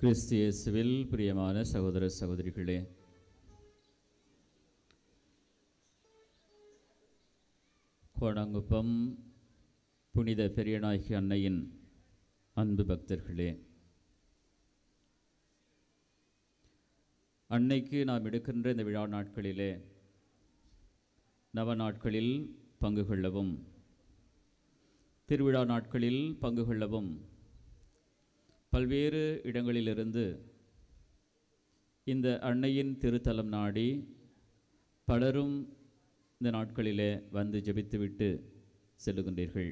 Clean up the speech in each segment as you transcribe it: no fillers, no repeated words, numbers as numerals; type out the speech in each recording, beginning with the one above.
கிறிஸ்து இயேசுவில் பிரியமான சகோதர சகோதரிகளே, கோணாங்குப்பம் புனித பெரியநாயகி அன்னையின் அன்பு பக்தர்களே, அன்னைக்கு நாம் எடுக்கின்ற இந்த விழா நாட்களிலே நவ நாட்களில் பங்கு கொள்ளவும், திருவிழா நாட்களில் பங்கு கொள்ளவும் பல்வேறு இடங்களிலிருந்து இந்த அன்னையின் திருத்தலம் நாடி பலரும் இந்த நாட்களிலே வந்து ஜெபித்துவிட்டு செல்லுகின்றீர்கள்.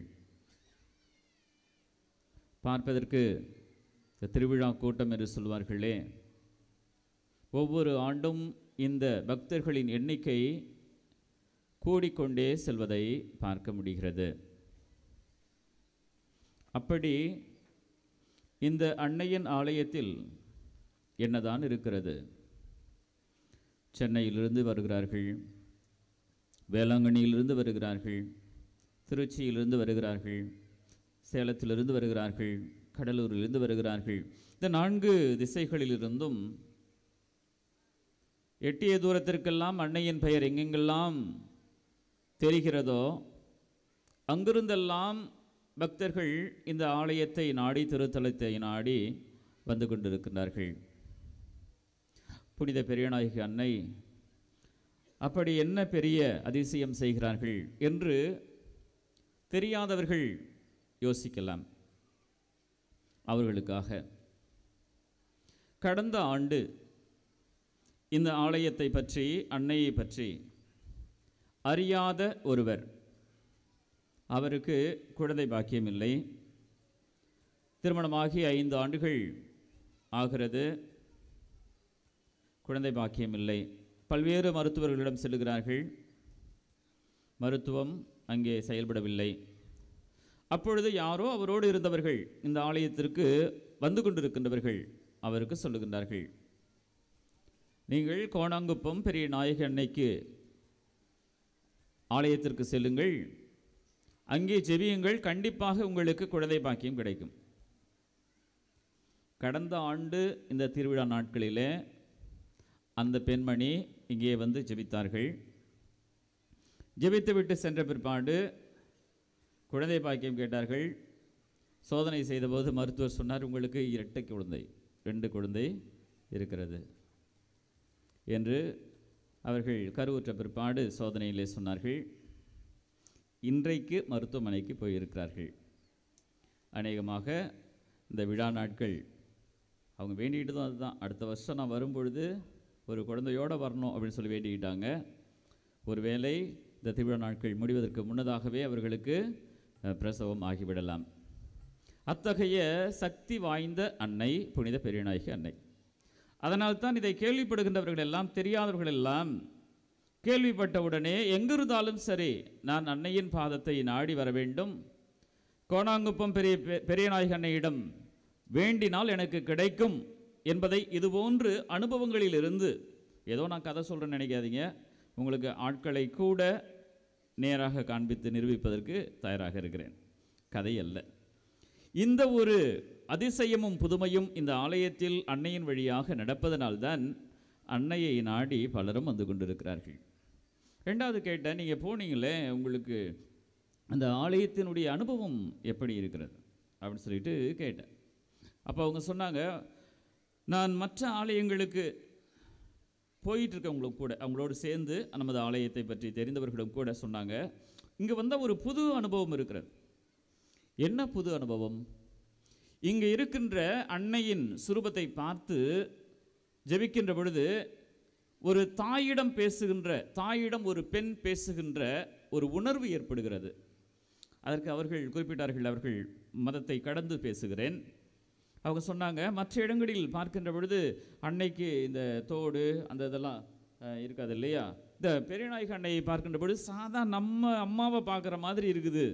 பார்ப்பதற்கு திருவிழா கூட்டம் என்று சொல்வார்களே, ஒவ்வொரு ஆண்டும் இந்த பக்தர்களின் எண்ணிக்கை கூடிக்கொண்டே செல்வதை பார்க்க முடிகிறது. அப்படி இந்த அன்னையின் ஆலயத்தில் என்னதான் இருக்கிறது? சென்னையிலிருந்து வருகிறார்கள், வேளாங்கண்ணியிலிருந்து வருகிறார்கள், திருச்சியிலிருந்து வருகிறார்கள், சேலத்திலிருந்து வருகிறார்கள், கடலூரிலிருந்து வருகிறார்கள். இந்த 4 திசைகளிலிருந்தும் எட்டிய தூரத்திற்கெல்லாம் அன்னையின் பெயர் எங்கெங்கெல்லாம் தெரிகிறதோ அங்கிருந்தெல்லாம் பக்தர்கள் இந்த ஆலயத்தை நாடி, திருத்தலத்தை நாடி வந்து கொண்டிருக்கிறார்கள். புனித பெரியநாயகி அன்னை அப்படி என்ன பெரிய அதிசயம் செய்கிறார்கள் என்று தெரியாதவர்கள் யோசிக்கலாம். அவர்களுக்காக கடந்த ஆண்டு இந்த ஆலயத்தை பற்றி, அன்னையை பற்றி அறியாத ஒருவர், அவருக்கு குழந்தை பாக்கியம் இல்லை, திருமணமாகி 5 ஆண்டுகள் ஆகிறது, குழந்தை பாக்கியம் இல்லை. பல்வேறு மருத்துவர்களிடம் செல்லுகிறார்கள், மருத்துவம் அங்கே செயல்படவில்லை. அப்பொழுது யாரோ அவரோடு இருந்தவர்கள், இந்த ஆலயத்திற்கு வந்து கொண்டிருக்கின்றவர்கள் அவருக்கு சொல்லுகின்றார்கள், நீங்கள் கோணாங்குப்பம் பெரிய நாயகி அன்னைக்கு ஆலயத்திற்கு செல்லுங்கள், அங்கே ஜெபியுங்கள், கண்டிப்பாக உங்களுக்கு குழந்தை பாக்கியம் கிடைக்கும். கடந்த ஆண்டு இந்த திருவிழா நாட்களிலே அந்த பெண்மணி இங்கே வந்து ஜெபித்தார்கள். ஜெபித்துவிட்டு சென்ற பிற்பாடு குழந்தை பாக்கியம் கேட்டார்கள். சோதனை செய்தபோது மருத்துவர் சொன்னார், உங்களுக்கு 2 குழந்தை, 2 குழந்தை இருக்கிறது என்று அவர்கள் கருவுற்ற பிற்பாடு சோதனையிலே சொன்னார்கள். இன்றைக்கு மருத்துவமனைக்கு போயிருக்கிறார்கள். அநேகமாக இந்த விழா நாட்கள் அவங்க வேண்டிக்கிட்டு தான், அதுதான் அடுத்த வருஷம் நான் வரும்பொழுது ஒரு குழந்தையோடு வரணும் அப்படின்னு சொல்லி வேண்டிக்கிட்டாங்க. ஒருவேளை இந்த திருவிழா நாட்கள் முடிவதற்கு முன்னதாகவே அவர்களுக்கு பிரசவம் ஆகிவிடலாம். அத்தகைய சக்தி வாய்ந்த அன்னை புனித பெரியநாயகி அன்னை. அதனால்தான் இதை கேள்விப்படுகின்றவர்கள் எல்லாம், தெரியாதவர்கள் எல்லாம் கேள்விப்பட்டவுடனே எங்கிருந்தாலும் சரி நான் அன்னையின் பாதத்தை நாடி வர வேண்டும், கோணாங்குப்பம் பெரியநாயகி அன்னையிடம் வேண்டினால் எனக்கு கிடைக்கும் என்பதை இதுபோன்று அனுபவங்களிலிருந்து, ஏதோ நான் கதை சொல்கிறேன்னு நினைக்காதீங்க, உங்களுக்கு ஆட்களை கூட நேராக காண்பித்து நிரூபிப்பதற்கு தயாராக இருக்கிறேன், கதை அல்ல. இந்த ஒரு அதிசயமும் புதுமையும் இந்த ஆலயத்தில் அன்னையின் வழியாக நடப்பதனால்தான் அன்னையை நாடி பலரும் வந்து கொண்டிருக்கிறார்கள். 2வது கேட்டேன், நீங்கள் போனீங்களே, உங்களுக்கு அந்த ஆலயத்தினுடைய அனுபவம் எப்படி இருக்கிறது அப்படின்னு சொல்லிட்டு கேட்டேன். அப்போ அவங்க சொன்னாங்க, நான் மற்ற ஆலயங்களுக்கு போயிட்டுருக்கவங்களும் கூட, அவங்களோடு சேர்ந்து நமது ஆலயத்தை பற்றி தெரிந்தவர்களும் கூட சொன்னாங்க, இங்கே வந்தால் ஒரு புது அனுபவம் இருக்கிறது. என்ன புது அனுபவம்? இங்கே இருக்கின்ற அன்னையின் சுரூபத்தை பார்த்து ஜெபிக்கின்ற பொழுது ஒரு தாயிடம் பேசுகின்ற, தாயிடம் ஒரு பெண் பேசுகின்ற ஒரு உணர்வு ஏற்படுகிறது. அதற்கு அவர்கள் குறிப்பிட்டார்கள், அவர்கள் மதத்தை கடந்து பேசுகிறேன். அவங்க சொன்னாங்க, மற்ற இடங்களில் பார்க்கின்ற பொழுது அன்னைக்கு இந்த தோடு அந்த இதெல்லாம் இருக்காது இல்லையா, இந்த பெரியநாயகி அன்னையை பார்க்கின்ற பொழுது சாதா நம்ம அம்மாவை பார்க்குற மாதிரி இருக்குது.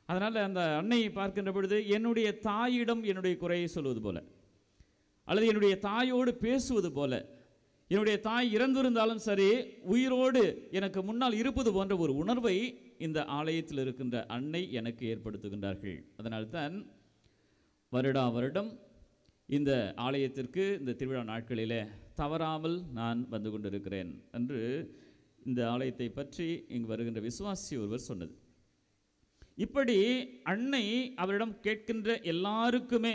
அதனால் அந்த அன்னையை பார்க்கின்ற பொழுது என்னுடைய தாயிடம் என்னுடைய குறையை சொல்வது போல, அல்லது என்னுடைய தாயோடு பேசுவது போல, என்னுடைய தாய் இறந்திருந்தாலும் சரி உயிரோடு எனக்கு முன்னால் இருப்பது போன்ற ஒரு உணர்வை இந்த ஆலயத்தில் இருக்கின்ற அன்னை எனக்கு ஏற்படுத்துகின்றார்கள். அதனால்தான் வருடா வருடம் இந்த ஆலயத்திற்கு இந்த திருவிழா நாட்களிலே தவறாமல் நான் வந்து கொண்டிருக்கிறேன் என்று இந்த ஆலயத்தை பற்றி இங்கு வருகின்ற விசுவாசி ஒருவர் சொன்னது. இப்படி அன்னை அவரிடம் கேட்கின்ற எல்லாருக்குமே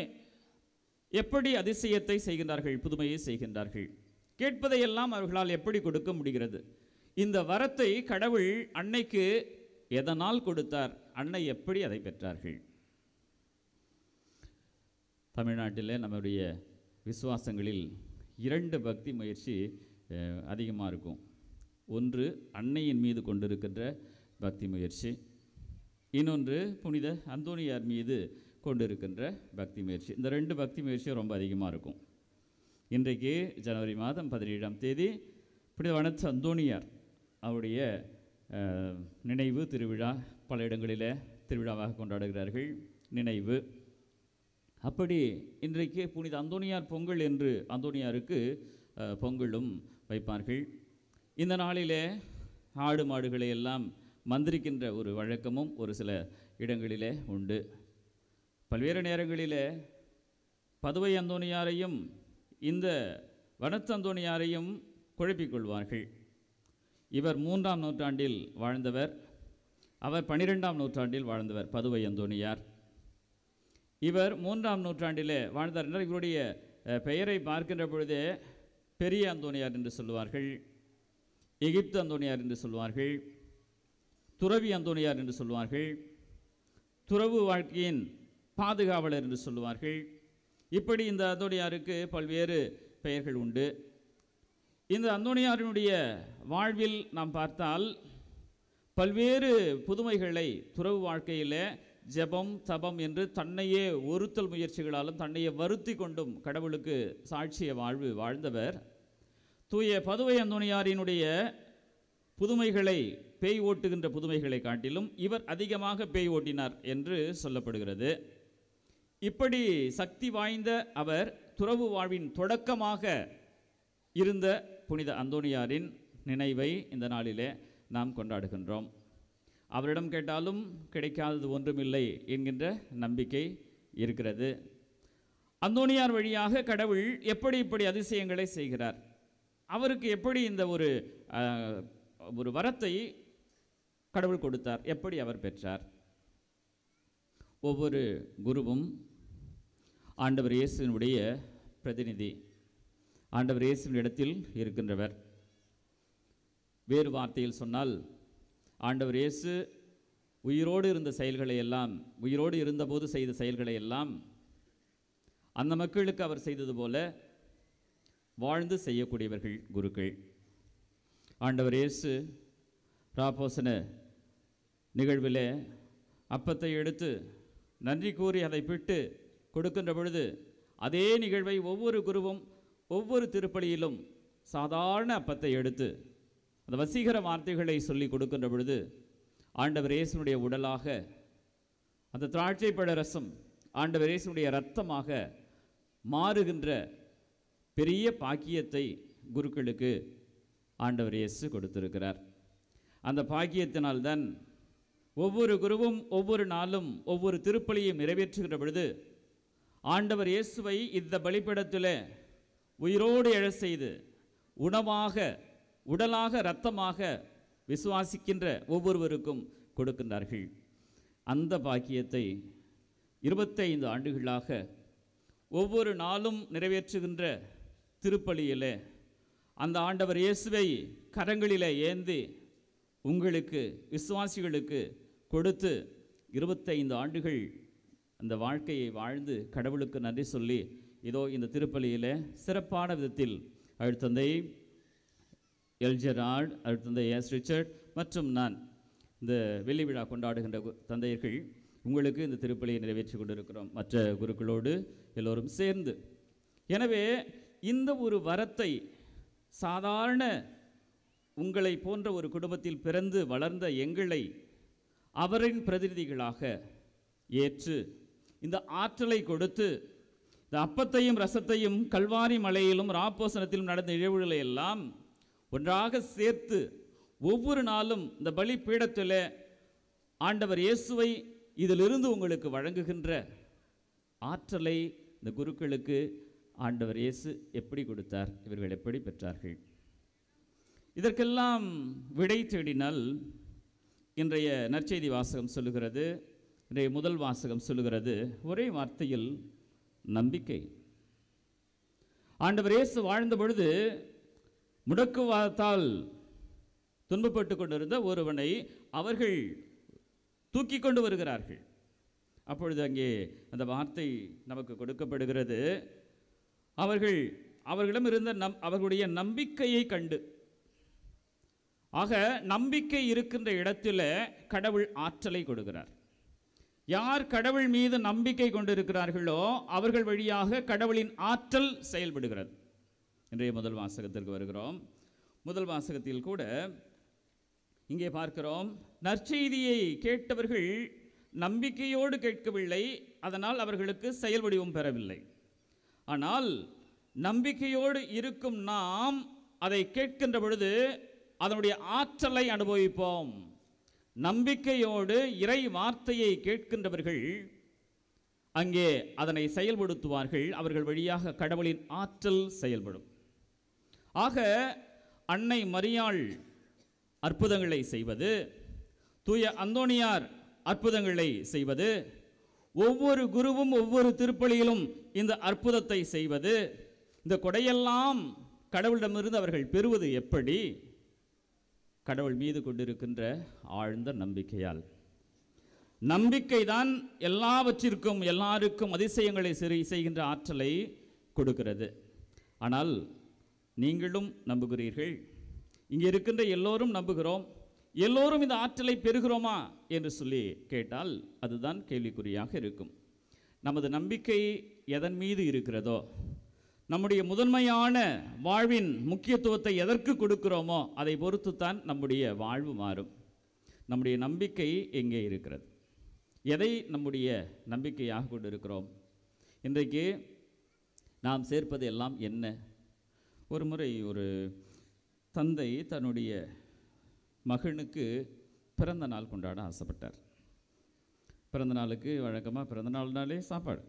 எப்படி அதிசயத்தை செய்கின்றார்கள், புதுமையை செய்கின்றார்கள், கேட்பதையெல்லாம் அவர்களால் எப்படி கொடுக்க முடிகிறது? இந்த வரத்தை கடவுள் அன்னைக்கு எதனால் கொடுத்தார்? அன்னை எப்படி அதை பெற்றார்கள்? தமிழ்நாட்டில் நம்முடைய விசுவாசங்களில் 2 பக்தி முயற்சி அதிகமாக இருக்கும். ஒன்று அன்னையின் மீது கொண்டிருக்கின்ற பக்தி முயற்சி, இன்னொன்று புனித அந்தோனியார் மீது கொண்டிருக்கின்ற பக்தி முயற்சி. இந்த 2 பக்தி முயற்சியும் ரொம்ப அதிகமாக இருக்கும். இன்றைக்கு ஜனவரி மாதம் 17ஆம் தேதி புனித வனத்து அந்தோனியார் அவருடைய நினைவு திருவிழா பல இடங்களில் திருவிழாவாக கொண்டாடுகிறார்கள். நினைவு அப்படி இன்றைக்கு புனித அந்தோனியார் பொங்கல் என்று அந்தோனியாருக்கு பொங்கலும் வைப்பார்கள். இந்த நாளிலே ஆடு மாடுகளை எல்லாம் மந்திரிக்கின்ற ஒரு வழக்கமும் ஒரு சில இடங்களிலே உண்டு. பல்வேறு நேரங்களிலே பதுவை அந்தோனியாரையும் இந்த வனத்து அந்தோனியாரையும் குழப்பிக்கொள்வார்கள். இவர் 3ஆம் நூற்றாண்டில் வாழ்ந்தவர், அவர் 12ஆம் நூற்றாண்டில் வாழ்ந்தவர் பதுவை அந்தோனியார். இவர் 3ஆம் நூற்றாண்டிலே வாழ்ந்தார் என்றால் இவருடைய பெயரை பார்க்கின்ற பொழுதே பெரிய அந்தோனியார் என்று சொல்லுவார்கள், எகிப்து அந்தோனியார் என்று சொல்வார்கள், துறவி அந்தோனியார் என்று சொல்வார்கள், துறவு வாழ்க்கையின் பாதுகாவலர் என்று சொல்லுவார்கள். இப்படி இந்த அந்தோனியாருக்கு பல்வேறு பெயர்கள் உண்டு. இந்த அந்தோனியாரினுடைய வாழ்வில் நாம் பார்த்தால் பல்வேறு புதுமைகளை துறவு வாழ்க்கையில் ஜெபம் தபம் என்று தன்னையே ஒருத்தல் முயற்சிகளாலும் தன்னையே வருத்தி கொண்டும் கடவுளுக்கு சாட்சிய வாழ்வு வாழ்ந்தவர். தூய பதுவை அந்தோனியாரினுடைய புதுமைகளை, பேய் ஓட்டுகின்ற புதுமைகளை காட்டிலும் இவர் அதிகமாக பேய் ஓட்டினார் என்று சொல்லப்படுகிறது. இப்படி சக்தி வாய்ந்த அவர் துறவு வாழ்வின் தொடக்கமாக இருந்த புனித அந்தோனியாரின் நினைவை இந்த நாளிலே நாம் கொண்டாடுகின்றோம். அவரிடம் கேட்டாலும் கிடைக்காதது ஒன்றுமில்லை என்கின்ற நம்பிக்கை இருக்கிறது. அந்தோனியார் வழியாக கடவுள் எப்படி இப்படி அதிசயங்களை செய்கிறார்? அவருக்கு எப்படி இந்த ஒரு வரத்தை கடவுள் கொடுத்தார்? எப்படி அவர் பெற்றார்? ஒவ்வொரு குருவும் ஆண்டவர் இயேசுவினுடைய பிரதிநிதி, ஆண்டவர் இயேசுவின் இடத்தில் இருக்கின்றவர். வேறு வார்த்தையில் சொன்னால் ஆண்டவர் இயேசு உயிரோடு இருந்த செயல்களை எல்லாம், உயிரோடு இருந்தபோது செய்த செயல்களை எல்லாம் அந்த மக்களுக்கு அவர் செய்தது போல வாழ்ந்து செய்யக்கூடியவர்கள் குருக்கள். ஆண்டவர் இயேசு ராப்போசன நிகழ்வில் அப்பத்தை எடுத்து நன்றி கூறி அதை பிட்டு கொடுக்கின்ற பொழுது அதே நிகழ்வை ஒவ்வொரு குருவும் ஒவ்வொரு திருப்பலியிலும் சாதாரண அப்பத்தை எடுத்து அந்த வசீகர வார்த்தைகளை சொல்லி கொடுக்கின்ற பொழுது ஆண்டவர் இயேசுனுடைய உடலாக, அந்த திராட்சைப்பழ ரசம் ஆண்டவர் இயேசுனுடைய இரத்தமாக மாறுகின்ற பெரிய பாக்கியத்தை குருக்களுக்கு ஆண்டவர் இயேசு கொடுத்திருக்கிறார். அந்த பாக்கியத்தினால்தான் ஒவ்வொரு குருவும் ஒவ்வொரு நாளும் ஒவ்வொரு திருப்பலியை நிறைவேற்றுகின்ற பொழுது ஆண்டவர் இயேசுவை இந்த பலிபீடத்தில் உயிரோடு எழச் செய்து உணவாக, உடலாக, இரத்தமாக விசுவாசிக்கின்ற ஒவ்வொருவருக்கும் கொடுக்கின்றார்கள். அந்த பாக்கியத்தை 25 ஆண்டுகளாக ஒவ்வொரு நாளும் நிறைவேற்றுகின்ற திருப்பலியிலே அந்த ஆண்டவர் இயேசுவை கரங்களிலே ஏந்தி உங்களுக்கு விசுவாசிகளுக்கு கொடுத்து 25 ஆண்டுகள் அந்த வாழ்க்கையை வாழ்ந்து கடவுளுக்கு நன்றி சொல்லி இதோ இந்த திருப்பலியிலே சிறப்பான விதத்தில் அழுத்தந்தை எல்ஜெரால்ட், அழுத்தந்தை எஸ் ரிச்சர்ட் மற்றும் நான் இந்த வெள்ளி விழா கொண்டாடுகின்ற தந்தையர்கள் உங்களுக்கு இந்த திருப்பலியை நிறைவேற்றி கொண்டிருக்கிறோம் மற்ற குருக்களோடு எல்லோரும் சேர்ந்து. எனவே இந்த ஒரு வரத்தை சாதாரண உங்களை போன்ற ஒரு குடும்பத்தில் பிறந்து வளர்ந்த எங்களை அவரின் பிரதிநிதிகளாக ஏற்று இந்த ஆற்றலை கொடுத்து இந்த அப்பத்தையும் ரசத்தையும் கல்வாரி மலையிலும் ராப்போசனத்திலும் நடந்த நிகழ்வுகளை எல்லாம் ஒன்றாக சேர்த்து ஒவ்வொரு நாளும் இந்த பலி பீடத்தில் ஆண்டவர் இயேசுவை இதிலிருந்து உங்களுக்கு வழங்குகின்ற ஆற்றலை இந்த குருக்களுக்கு ஆண்டவர் இயேசு எப்படி கொடுத்தார், இவர்கள் எப்படி பெற்றார்கள்? இதற்கெல்லாம் விடை தேடினால் இன்றைய நற்செய்தி வாசகம் சொல்லுகிறது, இன்றைய முதல் வாசகம் சொல்லுகிறது ஒரே வார்த்தையில் நம்பிக்கை. ஆண்டவர் இயேசு வாழ்ந்த பொழுது முடக்குவாதத்தால் துன்பப்பட்டு கொண்டிருந்த ஒருவனை அவர்கள் தூக்கி கொண்டு வருகிறார்கள். அப்பொழுது அங்கே அந்த வார்த்தை நமக்கு கொடுக்கப்படுகிறது, அவர்களிடம் இருந்த அவர்களுடைய நம்பிக்கையை கண்டு. ஆக நம்பிக்கை இருக்கின்ற இடத்துல கடவுள் ஆற்றலை கொடுக்கிறார். யார் கடவுள் மீது நம்பிக்கை கொண்டிருக்கிறார்களோ அவர்கள் வழியாக கடவுளின் ஆற்றல் செயல்படுகிறது. இன்றைய முதல் வாசகத்திற்கு வருகிறோம். முதல் வாசகத்தில் கூட இங்கே பார்க்கிறோம், நற்செய்தியை கேட்டவர்கள் நம்பிக்கையோடு கேட்கவில்லை, அதனால் அவர்களுக்கு செயல் வடிவம் பெறவில்லை. ஆனால் நம்பிக்கையோடு இருக்கும் நாம் அதை கேட்கின்ற பொழுது அதனுடைய ஆற்றலை அனுபவிப்போம். நம்பிக்கையோடு இறை வார்த்தையை கேட்கின்றவர்கள் அங்கே அதனை செயல்படுத்துவார்கள். அவர்கள் வழியாக கடவுளின் ஆற்றல் செயல்படும். ஆக அன்னை மரியாள் அற்புதங்களை செய்வது, தூய அந்தோணியார் அற்புதங்களை செய்வது, ஒவ்வொரு குருவும் ஒவ்வொரு திருப்பலியிலும் இந்த அற்புதத்தை செய்வது, இந்த கொடையெல்லாம் கடவுளிடமிருந்து அவர்கள் பெறுவது எப்படி? கடவுள் மீது கொண்டிருக்கின்ற ஆழ்ந்த நம்பிக்கையால். நம்பிக்கைதான் எல்லாவற்றிற்கும் எல்லாருக்கும் அதிசயங்களை செய்கின்ற ஆற்றலை கொடுக்கிறது. ஆனால் நீங்களும் நம்புகிறீர்கள், இங்கே இருக்கின்ற எல்லோரும் நம்புகிறோம், எல்லோரும் இந்த ஆற்றலை பெறுகிறோமா என்று சொல்லி கேட்டால் அதுதான் கேள்விக்குறியாக இருக்கும். நமது நம்பிக்கை எதன் மீது இருக்கிறதோ, நம்முடைய முதன்மையான வாழ்வின் முக்கியத்துவத்தை எதற்கு கொடுக்கிறோமோ அதை பொறுத்துத்தான் நம்முடைய வாழ்வு மாறும். நம்முடைய நம்பிக்கை எங்கே இருக்கிறது? எதை நம்முடைய நம்பிக்கையாக கொண்டிருக்கிறோம்? இன்றைக்கு நாம் சேர்ப்பது எல்லாம் என்ன? ஒரு முறை ஒரு தந்தை தன்னுடைய மகனுக்கு பிறந்த நாள் கொண்டாட ஆசைப்பட்டார். பிறந்த நாளுக்கு வழக்கமாக பிறந்த நாள்னாலே சாப்பாடு,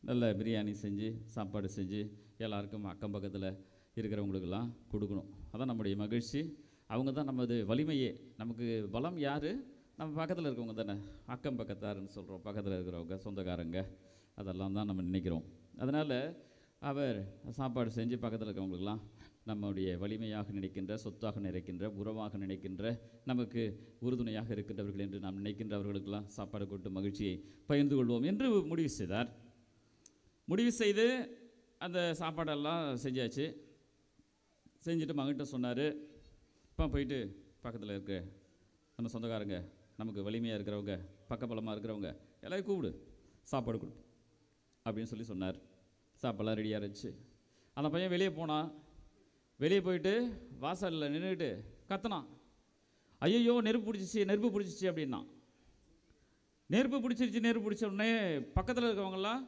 நல்ல பிரியாணி செஞ்சு சாப்பாடு செஞ்சு எல்லாருக்கும் அக்கம் பக்கத்தில் இருக்கிறவங்களுக்கெல்லாம் கொடுக்கணும். அதான் நம்முடைய மகிழ்ச்சி. அவங்க தான் நமது வலிமையே. நமக்கு பலம் யார்? நம்ம பக்கத்தில் இருக்கவங்க தானே, அக்கம் பக்கத்தாருன்னு சொல்கிறோம். பக்கத்தில் இருக்கிறவங்க, சொந்தக்காரங்க, அதெல்லாம் தான் நம்ம நினைக்கிறோம். அதனால் அவர் சாப்பாடு செஞ்சு பக்கத்தில் இருக்கிறவங்களுக்கெல்லாம் நம்முடைய வலிமையாக நினைக்கின்ற, சொத்தாக நினைக்கின்ற, உறவாக நினைக்கின்ற, நமக்கு உறுதுணையாக இருக்கின்றவர்கள் என்று நாம் நினைக்கின்றவர்களுக்கெல்லாம் சாப்பாடு கொடுத்து மகிழ்ச்சியை பகிர்ந்து கொள்வோம் என்று முடிவு செய்தார். முடிவு செய்து அந்த சாப்பாடெல்லாம் செஞ்சாச்சு. செஞ்சுட்டு மகன்கிட்ட சொன்னார், இப்போ போயிட்டு பக்கத்தில் இருக்க நம்ம சொந்தக்காரங்க, நமக்கு வலிமையாக இருக்கிறவங்க, பக்கபலமாக இருக்கிறவங்க எல்லாரையும் கூப்பிடு, சாப்பாடு கொடு அப்படின்னு சொல்லி சொன்னார். சாப்பாடெல்லாம் ரெடியாக இருந்துச்சு. அந்த பையன் வெளியே போனான். வெளியே போயிட்டு வாசலில் நின்றுக்கிட்டு கத்தினான், ஐயோ நெருப்பு பிடிச்சிச்சு அப்படின்னா. நெருப்பு பிடிச்ச உடனே பக்கத்தில் இருக்கிறவங்கெல்லாம்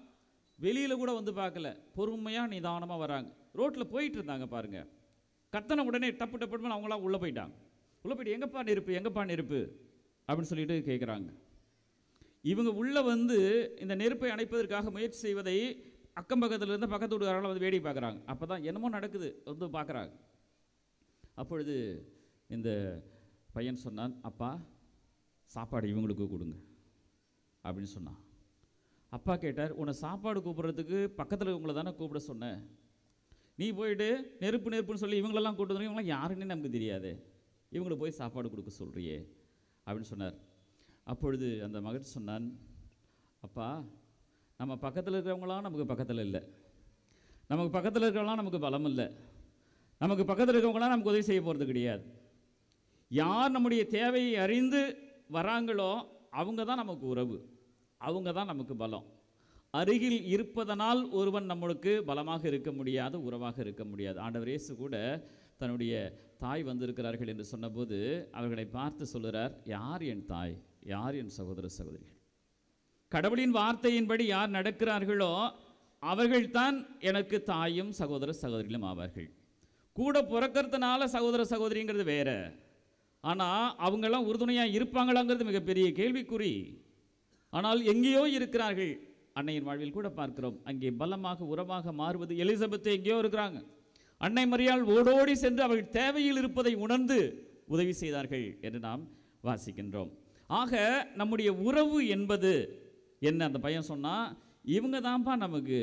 வெளியில் கூட வந்து பார்க்கல, பொறுமையாக நிதானமாக வராங்க. ரோட்டில் போயிட்டு இருந்தாங்க பாருங்கள். கத்தனை உடனே டப்பு டப்புன்னு அவங்களாம் உள்ளே போயிட்டாங்க. உள்ளே போயிட்டு எங்கப்பா நெருப்பு அப்படின்னு சொல்லிட்டு கேட்குறாங்க. இவங்க உள்ளே வந்து இந்த நெருப்பை அணைப்பதற்காக முயற்சி செய்வதை அக்கம் பக்கத்தில் இருந்து பக்கத்து வீட்டுக்காரங்களை வந்து வேடி பார்க்குறாங்க. அப்போ தான் என்னமோ நடக்குது வந்து பார்க்குறாங்க. அப்பொழுது இந்த பையன் சொன்னான், அப்பா சாப்பாடு இவங்களுக்கு கொடுங்க அப்படின்னு சொன்னான். அப்பா கேட்டார், உன்னை சாப்பாடு கூப்பிட்றதுக்கு பக்கத்தில் இவங்களை தானே கூப்பிட சொன்னேன், நீ போயிட்டு நெருப்புன்னு சொல்லி இவங்களெல்லாம் கூப்பிட்டு வந்து இவங்களாம் யாருன்னு நமக்கு தெரியாது, இவங்களை போய் சாப்பாடு கொடுக்க சொல்கிறியே அப்படின்னு சொன்னார். அப்பொழுது அந்த மகன் சொன்னான், அப்பா நம்ம பக்கத்தில் இருக்கிறவங்களாம் நமக்கு பக்கத்தில் இல்லை, நமக்கு பக்கத்தில் இருக்கிறவங்களாம் நமக்கு பலம் இல்லை, நமக்கு பக்கத்தில் இருக்கிறவங்களாம் நமக்கு உதவி செய்ய போகிறது கிடையாது. யார் நம்முடைய தேவையை அறிந்து வராங்களோ அவங்க தான் நமக்கு உறவு, அவங்க தான் நமக்கு பலம். அருகில் இருப்பதனால் ஒருவன் நம்மளுக்கு பலமாக இருக்க முடியாது, உறவாக இருக்க முடியாது. ஆண்டவர் இயேசு கூட தன்னுடைய தாய் வந்திருக்கிறார்கள் என்று சொன்னபோது அவர்களை பார்த்து சொல்கிறார், யார் என் தாய், யார் என் சகோதர சகோதரிகள்? கடவுளின் வார்த்தையின்படி யார் நடக்கிறார்களோ அவர்கள்தான் எனக்கு தாயும் சகோதர சகோதரிகளும் ஆவார்கள். கூட பிறக்கிறதுனால சகோதர சகோதரிங்கிறது வேற, ஆனால் அவங்கெல்லாம் உறுதுணையாக இருப்பாங்களாங்கிறது மிகப்பெரிய கேள்விக்குறி. ஆனால் எங்கேயோ இருக்கிறார்கள், அன்னையின் வாழ்வில் கூட பார்க்கிறோம். அங்கே பலமாக உரமாக மாறுவது எலிசபெத் எங்கேயோ இருக்கிறாங்க. அன்னை மரியாள் ஓடோடி சென்று அவர்கள் தேவையில் இருப்பதை உணர்ந்து உதவி செய்தார்கள் என்று நாம் வாசிக்கின்றோம். ஆக நம்முடைய உறவு என்பது என்ன? அந்த பையன் சொன்னால், இவங்க தான்ப்பா நமக்கு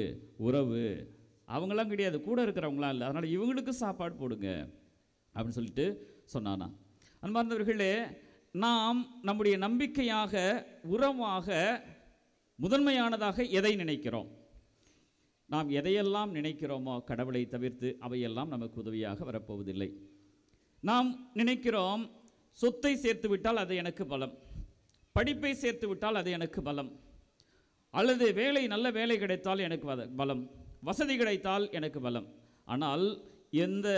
உறவு, அவங்களாம் கிடையாது, கூட இருக்கிறவங்களாம் இல்லை, அதனால் இவங்களுக்கு சாப்பாடு போடுங்க அப்படின்னு சொல்லிட்டு சொன்னானா. அன்பார்ந்தவர்களே, நாம் நம்முடைய நம்பிக்கையாக உறவாக முதன்மையானதாக எதை நினைக்கிறோம்? நாம் எதையெல்லாம் நினைக்கிறோமோ கடவுளை தவிர்த்து அவையெல்லாம் நமக்கு உதவியாக வரப்போவதில்லை. நாம் நினைக்கிறோம், சொத்தை சேர்த்து விட்டால் அது எனக்கு பலம், படிப்பை சேர்த்து விட்டால் அது எனக்கு பலம், அல்லது நல்ல வேலை கிடைத்தால் எனக்கு பலம், வசதி கிடைத்தால் எனக்கு பலம். ஆனால் எந்த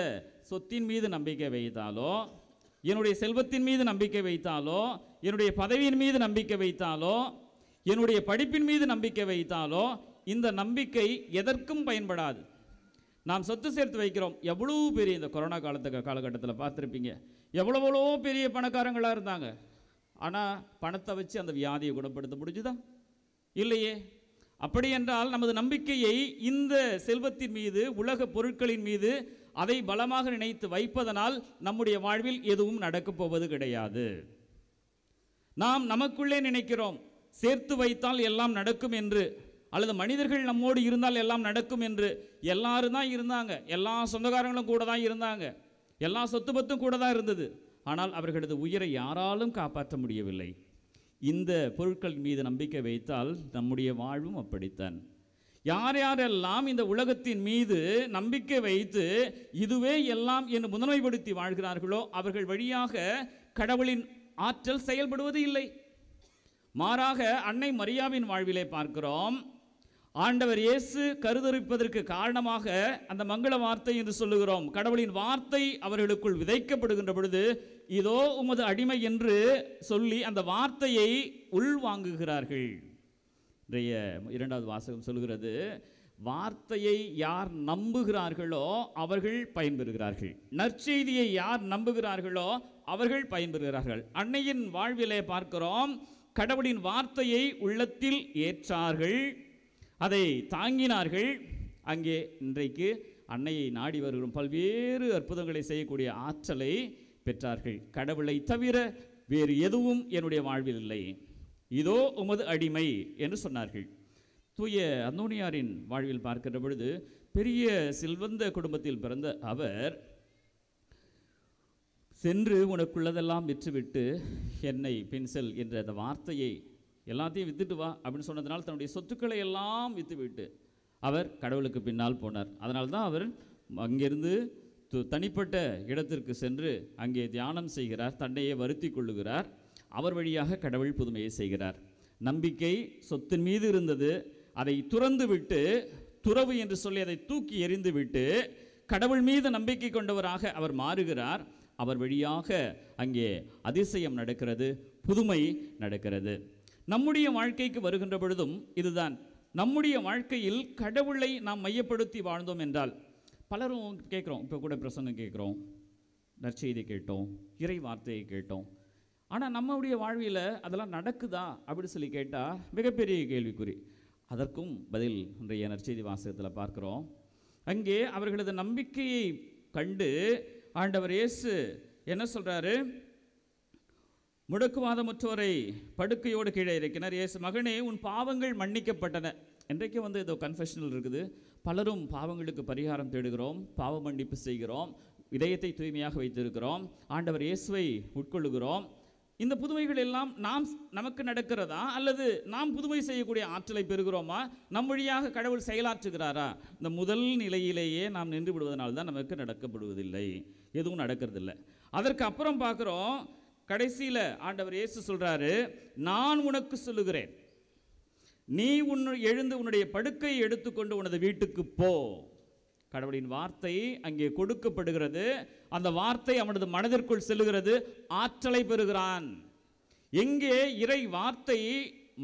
சொத்தின் மீது நம்பிக்கை வைத்தாலோ, என்னுடைய செல்வத்தின் மீது நம்பிக்கை வைத்தாலோ, என்னுடைய பதவியின் மீது நம்பிக்கை வைத்தாலோ, என்னுடைய படிப்பின் மீது நம்பிக்கை வைத்தாலோ, இந்த நம்பிக்கை எதற்கும் பயன்படாது. நாம் சொத்து சேர்த்து வைக்கிறோம். எவ்வளோ பெரிய, இந்த கொரோனா காலகட்டத்தில் பார்த்துருப்பீங்க, எவ்வளோ பெரிய பணக்காரங்களாக இருந்தாங்க. ஆனால் பணத்தை வச்சு அந்த வியாதியை குணப்படுத்த முடிஞ்சுதா? இல்லையே. அப்படி என்றால் நமது நம்பிக்கையை இந்த செல்வத்தின் மீது, உலக பொருட்களின் மீது அதை பலமாக நினைத்து வைப்பதனால் நம்முடைய வாழ்வில் எதுவும் நடக்கப் போவது கிடையாது. நாம் நமக்குள்ளே நினைக்கிறோம், சேர்த்து வைத்தால் எல்லாம் நடக்கும் என்று, அல்லது மனிதர்கள் நம்மோடு இருந்தால் எல்லாம் நடக்கும் என்று. எல்லாரும் தான் இருந்தாங்க, எல்லா சொந்தக்காரங்களும் கூட தான் இருந்தாங்க, எல்லா சொத்து பத்தும் கூட தான் இருந்தது. ஆனால் அவர்களது உயிரை யாராலும் காப்பாற்ற முடியவில்லை. இந்த பொருட்கள் மீது நம்பிக்கை வைத்தால் நம்முடைய வாழ்வும் அப்படித்தான். யார் யாரெல்லாம் இந்த உலகத்தின் மீது நம்பிக்கை வைத்து இதுவே எல்லாம் என்று முதன்மைப்படுத்தி வாழ்கிறார்களோ அவர்கள் வழியாக கடவுளின் ஆற்றல் செயல்படுவது இல்லை. மாறாக அன்னை மரியாவின் வாழ்விலே பார்க்கிறோம், ஆண்டவர் இயேசு கருதரிப்பதற்கு காரணமாக அந்த மங்கள வார்த்தை என்று சொல்லுகிறோம். கடவுளின் வார்த்தை அவர்களுக்குள் விதைக்கப்படுகின்ற பொழுது, இதோ உமது அடிமை என்று சொல்லி அந்த வார்த்தையை உள்வாங்குகிறார்கள். இன்றைய 2வது வாசகம் சொல்கிறது, வார்த்தையை யார் நம்புகிறார்களோ அவர்கள் பயன்பெறுகிறார்கள், நற்செய்தியை யார் நம்புகிறார்களோ அவர்கள் பயன்பெறுகிறார்கள். அன்னையின் வாழ்விலே பார்க்கிறோம், கடவுளின் வார்த்தையை உள்ளத்தில் ஏற்றார்கள், அதை தாங்கினார்கள். அங்கே இன்றைக்கு அன்னையை நாடி வருகிறோம், பல்வேறு அற்புதங்களை செய்யக்கூடிய ஆற்றலை பெற்றார்கள். கடவுளை தவிர வேறு எதுவும் என்னுடைய வாழ்வில் இல்லை, இதோ உமது அடிமை என்று சொன்னார்கள். தூய அந்தோனியாரின் வாழ்வில் பார்க்கின்ற பொழுது, பெரிய செல்வந்த குடும்பத்தில் பிறந்த அவர் சென்று உனக்குள்ளதெல்லாம் விற்றுவிட்டு என்னை பின்செல் என்ற அந்த வார்த்தையை, எல்லாத்தையும் வித்துட்டு வா அப்படின்னு சொன்னதுனால தன்னுடைய சொத்துக்களை எல்லாம் விற்றுவிட்டு அவர் கடவுளுக்கு பின்னால் போனார். அதனால்தான் அவர் அங்கிருந்து தனிப்பட்ட இடத்திற்கு சென்று அங்கே தியானம் செய்கிறார், தன்னையே வருத்தி கொள்ளுகிறார். அவர் வழியாக கடவுள் புதுமையை செய்கிறார். நம்பிக்கை சொத்தின் மீது இருந்தது, அதை துறந்து விட்டு, துறவு என்று சொல்லி அதை தூக்கி எறிந்து விட்டு கடவுள் மீது நம்பிக்கை கொண்டவராக அவர் மாறுகிறார். அவர் வழியாக அங்கே அதிசயம் நடக்கிறது, புதுமை நடக்கிறது. நம்முடைய வாழ்க்கைக்கு வருகின்ற பொழுதும் இதுதான். நம்முடைய வாழ்க்கையில் கடவுளை நாம் மையப்படுத்தி வாழ்ந்தோம் என்றால், பலரும் கேட்குறோம், இப்போ கூட பிரசங்கம் கேட்குறோம், நற்செய்தி கேட்டோம், இறை வார்த்தையை கேட்டோம், ஆனால் நம்முடைய வாழ்வில் அதெல்லாம் நடக்குதா அப்படின்னு சொல்லி கேட்டால் மிகப்பெரிய கேள்விக்குறி. அதற்கும் பதில் இன்றைய நற்செய்தி வாசகத்தில் பார்க்குறோம். அங்கே அவர்களது நம்பிக்கையை கண்டு ஆண்டவர் இயேசு என்ன சொல்கிறாரு? முடக்குவாதமுற்றோரை படுக்கையோடு கீழே இருக்கிறார். இயேசு, மகனே உன் பாவங்கள் மன்னிக்கப்பட்டன. இன்றைக்கு இதோ கன்ஃபெஷனல் இருக்குது, பலரும் பாவங்களுக்கு பரிகாரம் தேடுகிறோம், பாவ மன்னிப்பு செய்கிறோம், இதயத்தை தூய்மையாக வைத்திருக்கிறோம், ஆண்டவர் இயேசுவை உட்கொள்ளுகிறோம். இந்த புதுமைகள் எல்லாம் நமக்கு நடக்கிறதா, அல்லது நாம் புதுமை செய்யக்கூடிய ஆற்றலை பெறுகிறோமா? நம் வழியாக கடவுள் செயலாற்றுகிறாரா? இந்த முதல் நிலையிலேயே நாம் நின்று விடுவதனால்தான் நமக்கு நடக்கப்படுவதில்லை, எதுவும் நடக்கிறதில்லை. அதற்கு அப்புறம் பார்க்குறோம், கடைசியில் ஆண்டவர் இயேசு சொல்கிறாரு, நான் உனக்கு சொல்லுகிறேன், நீ எழுந்து உன்னுடைய படுக்கையை எடுத்துக்கொண்டு உனது வீட்டுக்கு போ. கடவுளின் வார்த்தை அங்கே கொடுக்கப்படுகிறது, அந்த வார்த்தை அவனது மனதிற்குள் செல்லுகிறது, ஆற்றலை பெறுகிறான். எங்கே இறை வார்த்தை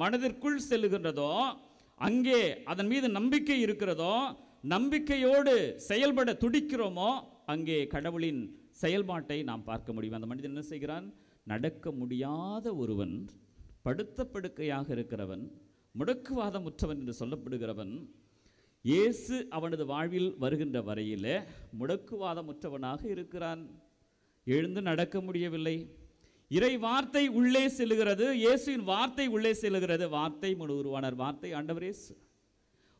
மனதிற்குள் செல்லுகின்றதோ, அங்கே அதன் மீது நம்பிக்கை இருக்கிறதோ, நம்பிக்கையோடு செயல்பட துடிக்கிறோமோ, அங்கே கடவுளின் செயல்பாட்டை நாம் பார்க்க முடியும். அந்த மனிதன் என்ன செய்கிறான்? நடக்க முடியாத ஒருவன், படுத்த படுக்கையாக இருக்கிறவன், முடக்குவாதமுற்றவன் என்று சொல்லப்படுகிறவன் இயேசு அவனது வாழ்வில் வருகின்ற வரையிலே முடக்குவாதமுற்றவனாக இருக்கிறான். எழுந்து நடக்க முடியவில்லை. இறை வார்த்தை உள்ளே செல்லுகிறது, இயேசுவின் வார்த்தை உள்ளே செல்லுகிறது. வார்த்தை உருவானார், வார்த்தை ஆண்டவர் இயேசு.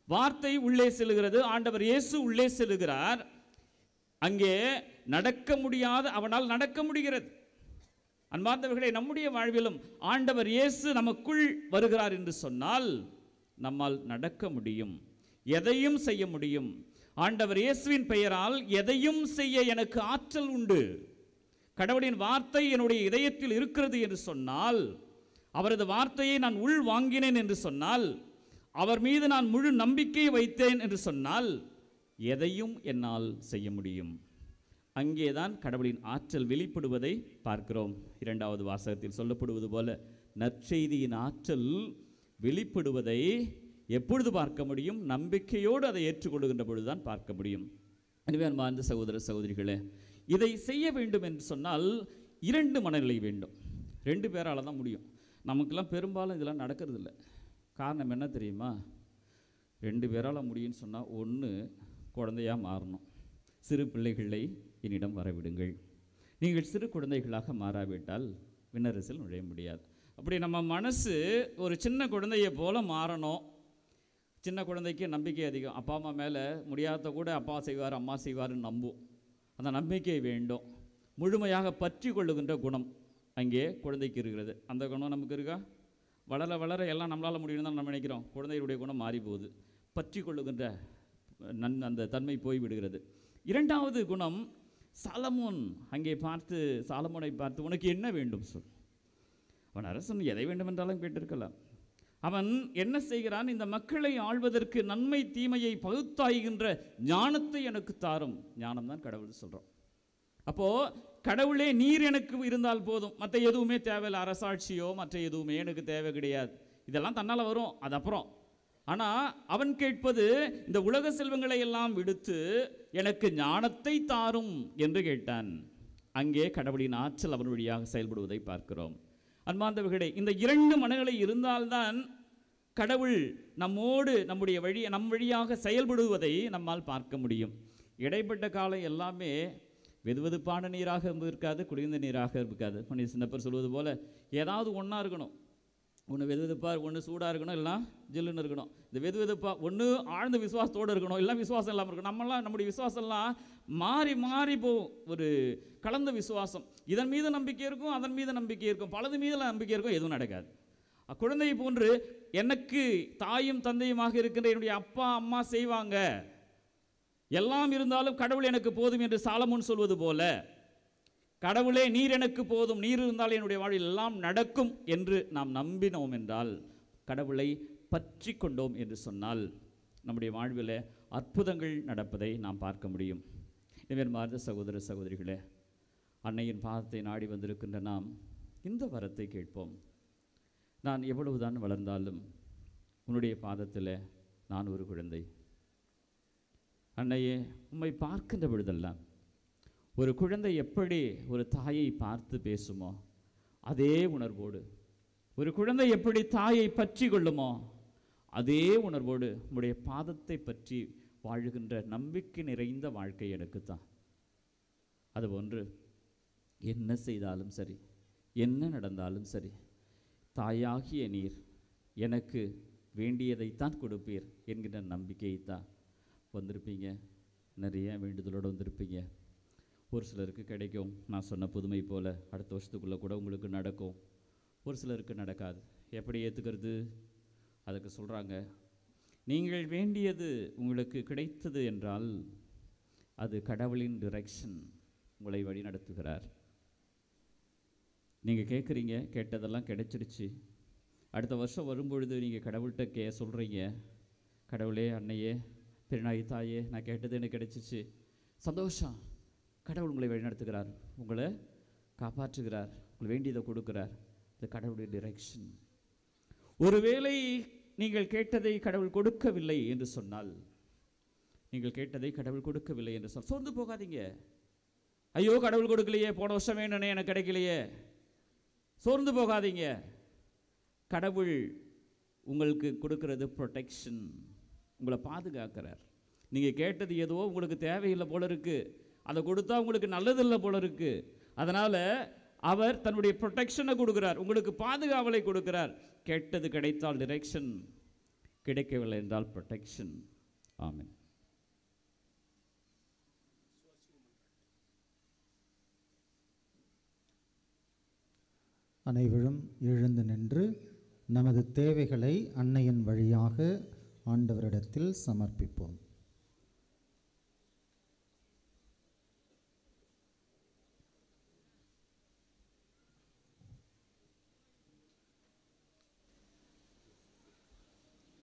வார்த்தை உள்ளே செல்லுகிறது, ஆண்டவர் இயேசு உள்ளே செல்லுகிறார். அங்கே நடக்க முடியாத அவனால் நடக்க முடிகிறது. அன்பார்ந்தவர்களே, நம்முடைய வாழ்விலும் ஆண்டவர் இயேசு நமக்குள் வருகிறார் என்று சொன்னால் நம்மால் நடக்க முடியும், எதையும் செய்ய முடியும். ஆண்டவர் இயேசுவின் பெயரால் எதையும் செய்ய எனக்கு ஆற்றல் உண்டு. கடவுளின் வார்த்தை என்னுடைய இதயத்தில் இருக்கிறது என்று சொன்னால், அவரது வார்த்தையை நான் உள் வாங்கினேன் என்று சொன்னால், அவர் மீது நான் முழு நம்பிக்கை வைத்தேன் என்று சொன்னால் எதையும் என்னால் செய்ய முடியும். அங்கேதான் கடவுளின் ஆற்றல் வெளிப்படுவதை பார்க்கிறோம். 2வது வாசகத்தில் சொல்லப்படுவது போல நற்செய்தியின் ஆற்றல் வெளிப்படுவதை எப்பொழுது பார்க்க முடியும்? நம்பிக்கையோடு அதை ஏற்றுக்கொள்கின்ற பொழுதுதான் பார்க்க முடியும். எனவே அன்பார்ந்த சகோதர சகோதரிகளே, இதை செய்ய வேண்டும் என்று சொன்னால் 2 மனநிலை வேண்டும். 2 பேரால் தான் முடியும். நமக்கெல்லாம் பெரும்பாலும் இதெல்லாம் நடக்கிறது இல்லை. காரணம் என்ன தெரியுமா? 2 பேரால் முடியும்னு சொன்னால், ஒன்று குழந்தையாக மாறணும். சிறு பிள்ளைகளை என்னிடம் வரவிடுங்கள். நீங்கள் சிறு குழந்தைகளாக மாறாவிட்டால் விண்ணரசில் நுழைய முடியாது. அப்படி நம்ம மனசு ஒரு சின்ன குழந்தையை போல மாறணும். சின்ன குழந்தைக்கு நம்பிக்கை அதிகம். அப்பா அம்மா மேலே முடியாத கூட அப்பா செய்வார், அம்மா செய்வார்னு நம்பும். அந்த நம்பிக்கை வேண்டும். முழுமையாக பற்றி கொள்ளுகின்ற குணம் அங்கே குழந்தைக்கு இருக்கிறது. அந்த குணம் நமக்கு இருக்கா? வளர வளர எல்லாம் நம்மளால் முடியும் தான் நம்ம நினைக்கிறோம். குழந்தையுடைய குணம் மாறி போகுது. பற்றி கொள்ளுகின்ற அந்த தன்மை போய்விடுகிறது. 2வது குணம், சாலமோன் அங்கே சாலமோனை பார்த்து உனக்கு என்ன வேண்டும் சொல். அவன் அரசன் எதை வேண்டுமென்றாலும் கேட்டிருக்கலாம். அவன் என்ன செய்கிறான்? இந்த மக்களை ஆள்வதற்கு நன்மை தீமையை பகுத்தாய்கின்ற ஞானத்தை எனக்கு தாரும். ஞானம் தான் கடவுள் சொல்கிறோம். அப்போது கடவுளே நீர் எனக்கு இருந்தால் போதும், மற்ற எதுவுமே தேவையில்லை. அரசாட்சியோ மற்ற எதுவுமே எனக்கு தேவை கிடையாது. இதெல்லாம் தன்னால் வரும், அது அப்புறம். ஆனால் அவன் கேட்பது இந்த உலக செல்வங்களை எல்லாம் விடுத்து எனக்கு ஞானத்தை தாரும் என்று கேட்டான். அங்கே கடவுளின் ஆற்றல் அவன் வழியாக செயல்படுவதை பார்க்கிறோம். அன்பார்ந்தவர்களே, இந்த 2 மனநிலை இருந்தால்தான் கடவுள் நம்மோடு நம் வழியாக செயல்படுவதை நம்மால் பார்க்க முடியும். இடைப்பட்ட காலம் எல்லாமே வெதுவெதுப்பான நீராக இருக்காது, குளிர்ந்த நீராக இருக்காது. மனித சின்னப்பர் சொல்வது போல் ஏதாவது ஒன்றா இருக்கணும். ஒன்று வெதுவெதுப்பாக, ஒன்று சூடாக இருக்கணும், இல்லைனா ஜில்லுன்னு இருக்கணும். இந்த வெதுவெதுப்பாக ஒன்று ஆழ்ந்த விசுவாசத்தோடு இருக்கணும், இல்லை விசுவாசம் இல்லாமல் இருக்கணும். நம்முடைய விசுவாசம்லாம் மாறி மாறி போகும். ஒரு கலந்த விசுவாசம். இதன் மீது நம்பிக்கை இருக்கும், அதன் மீது நம்பிக்கை இருக்கும், பலது மீது நம்பிக்கை இருக்கும், எதுவும் நடக்காது. குழந்தையை போன்று எனக்கு தாயும் தந்தையுமாக இருக்கின்ற என்னுடைய அப்பா அம்மா செய்வாங்க, எல்லாம் இருந்தாலும் கடவுள் எனக்கு போதும் என்று சாலமோன் சொல்வது போல, கடவுளே நீர் எனக்கு போதும், நீர் இருந்தால் என்னுடைய வாழ்வில் எல்லாம் நடக்கும் என்று நாம் நம்பினோம் என்றால், கடவுளை பற்றி கொண்டோம் என்று சொன்னால் நம்முடைய வாழ்வில் அற்புதங்கள் நடப்பதை நாம் பார்க்க முடியும். எனவே மார்ந்த சகோதர சகோதரிகளே, அன்னையின் பாதத்தை நாடி வந்திருக்கின்ற நாம் இந்த வரத்தை கேட்போம். நான் எவ்வளவுதான் வளர்ந்தாலும் உன்னுடைய பாதத்தில் நான் ஒரு குழந்தை. அன்னையே, உம்மை பார்க்கின்ற பொழுதெல்லாம் ஒரு குழந்தை எப்படி ஒரு தாயை பார்த்து பேசுமோ அதே உணர்வோடு, ஒரு குழந்தை எப்படி தாயை பற்றி கொள்ளுமோ அதே உணர்வோடு உம்முடைய பாதத்தை பற்றி வாழுகின்ற நம்பிக்கை நிறைந்த வாழ்க்கை எனக்குத்தான். அதுபோன்று என்ன செய்தாலும் சரி, என்ன நடந்தாலும் சரி, தாயாகிய நீர் எனக்கு வேண்டியதைத்தான் கொடுப்பீர் என்கின்ற நம்பிக்கையைத்தான் வந்திருப்பீங்க. நிறைய வேண்டுதலோடு வந்திருப்பீங்க. ஒரு சிலருக்கு கிடைக்கும், நான் சொன்ன புதுமை போல் அடுத்த வருஷத்துக்குள்ளே கூட உங்களுக்கு நடக்கும். ஒரு சிலருக்கு நடக்காது. எப்படி ஏற்றுக்கிறது? அதுக்கு சொல்கிறாங்க, நீங்கள் வேண்டியது உங்களுக்கு கிடைத்தது என்றால் அது கடவுளின் டிரெக்ஷன், உங்களை வழி நடத்துகிறார். நீங்கள் கேட்குறீங்க, கேட்டதெல்லாம் கிடைச்சிருச்சு. அடுத்த வருஷம் வரும்பொழுது நீங்கள் கடவுள்கிட்ட சொல்கிறீங்க, கடவுளே, அன்னையே, பெருநாய் தாயே, நான் கேட்டது எனக்கு கிடைச்சிச்சு. சந்தோஷம். கடவுள் உங்களை வழிநடத்துகிறார், உங்களை காப்பாற்றுகிறார், உங்களுக்கு வேண்டியதை கொடுக்கிறார். இது கடவுளுடைய டிரெக்ஷன். ஒருவேளை நீங்கள் கேட்டதை கடவுள் கொடுக்கவில்லை என்று சொன்னால், நீங்கள் கேட்டதை கடவுள் கொடுக்கவில்லை என்று சொன்னால் சோர்ந்து போகாதீங்க. ஐயோ, கடவுள் கொடுக்கலையே, போன வருஷம் வேணுனே எனக்கு கிடைக்கலையே, சோர்ந்து போகாதீங்க. கடவுள் உங்களுக்கு கொடுக்கறது ப்ரொடெக்ஷன், உங்களை பாதுகாக்கிறார். நீங்கள் கேட்டது ஏதோ உங்களுக்கு தேவையில்லை போல இருக்குது, அதை கொடுத்தா உங்களுக்கு நல்லதில்லை போல இருக்குது. அதனால் அவர் தன்னுடைய ப்ரொடெக்ஷனை கொடுக்குறார், உங்களுக்கு பாதுகாவலை கொடுக்குறார். கேட்டது கிடைத்தால் டிரெக்ஷன், கிடைக்கவில்லை என்றால் ப்ரொடெக்ஷன். ஆமென். அனைவரும் எழுந்து நின்று நமது தேவைகளை அன்னையின் வழியாக ஆண்டவரிடத்தில் சமர்ப்பிப்போம்.